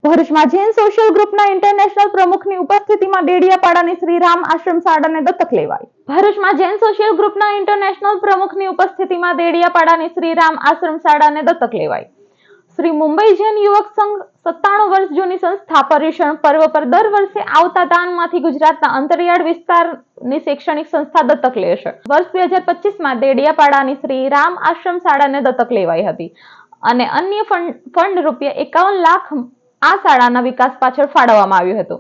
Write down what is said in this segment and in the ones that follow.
ભરૂચમાં જૈન સોશિયલ ગ્રુપના ઇન્ટરનેશનલ પ્રમુખની ઉપસ્થિતિમાં ડેડિયાપાડાની શ્રી રામ આશ્રમ શાળાને દત્તક લેવાઈ। ભરૂચમાં જૈન સોશિયલ ગ્રુપના ઇન્ટરનેશનલ પ્રમુખની ઉપસ્થિતિમાં ડેડિયાપાડાની શ્રી રામ આશ્રમ શાળાને દત્તક લેવાઈ। શ્રી મુંબઈ જૈન યુવક સંઘ 97 વર્ષ જૂની સંસ્થા પર્યુષણ પર્વ પર દર વર્ષે આવતા દાનમાંથી ગુજરાતના અંતરિયાળ વિસ્તારની શૈક્ષણિક સંસ્થા દત્તક લેશે। વર્ષ 2025માં ડેડિયાપાડાની શ્રી રામ આશ્રમ શાળાને દત્તક લેવાઈ હતી અને અન્ય ફંડ ₹51 લાખ આ શાળાના વિકાસ પાછળ ફાળવવામાં આવ્યું હતું।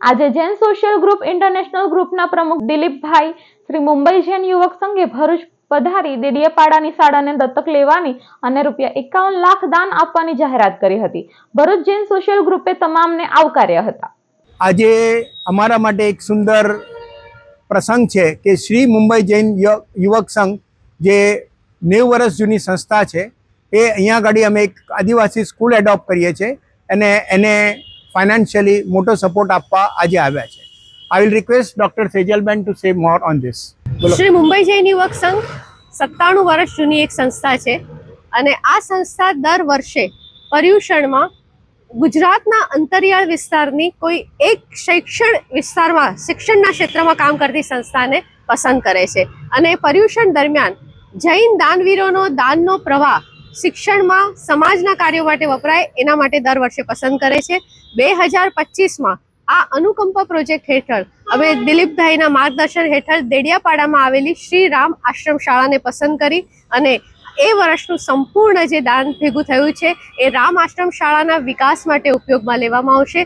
આજે જૈન સોશિયલ ગ્રુપ ઇન્ટરનેશનલ ગ્રુપના પ્રમુખ દિલીપભાઈ શ્રી મુંબઈ જૈન યુવક સંઘે ભરૂચ પધારી ડેડિયાપાડાની શાળાને દત્તક લેવાની અને ₹51 લાખ દાન આપવાની જાહેરાત કરી હતી। ભરૂચ જૈન સોશિયલ ગ્રુપે તમામને આવકાર્યા હતા। આજે અમારા માટે એક સુંદર પ્રસંગ છે કે શ્રી મુંબઈ જૈન યુવક સંઘ જે 90 વર્ષ જૂની સંસ્થા છે એ અહીંયા આગળ અમે એક આદિવાસી સ્કૂલ એડોપ્ટ કરીએ છીએ અને એને ફાઇનાન્શિયલી મોટો સપોર્ટ આપવા આજે આવ્યા છે। I will request doctor Sejalben to say more on this. Shri Mumbai Jain યુવક સંઘ 97 વર્ષ જૂની એક સંસ્થા છે અને આ સંસ્થા દર વર્ષે પર્યુષણમાં ગુજરાતના અંતરિયાળ વિસ્તારની કોઈ એક શિક્ષણના ક્ષેત્રમાં કામ કરતી સંસ્થાને પસંદ કરે છે અને પર્યુષણ દરમિયાન જૈન દાનવીરોનો દાનનો પ્રવાહ શિક્ષણમાં સમાજના કાર્યો માટે વપરાય એના માટે દર વર્ષે પસંદ કરે છે। 2025માં આ અનુકંપા પ્રોજેક્ટ હેઠળ અમે દિલીપભાઈના માર્ગદર્શન હેઠળ ડેડિયાપાડામાં આવેલી શ્રી રામ આશ્રમ શાળાને પસંદ કરી અને એ વર્ષનું સંપૂર્ણ જે દાન ભેગું થયું છે એ રામ આશ્રમ શાળાના વિકાસ માટે ઉપયોગમાં લેવામાં આવશે।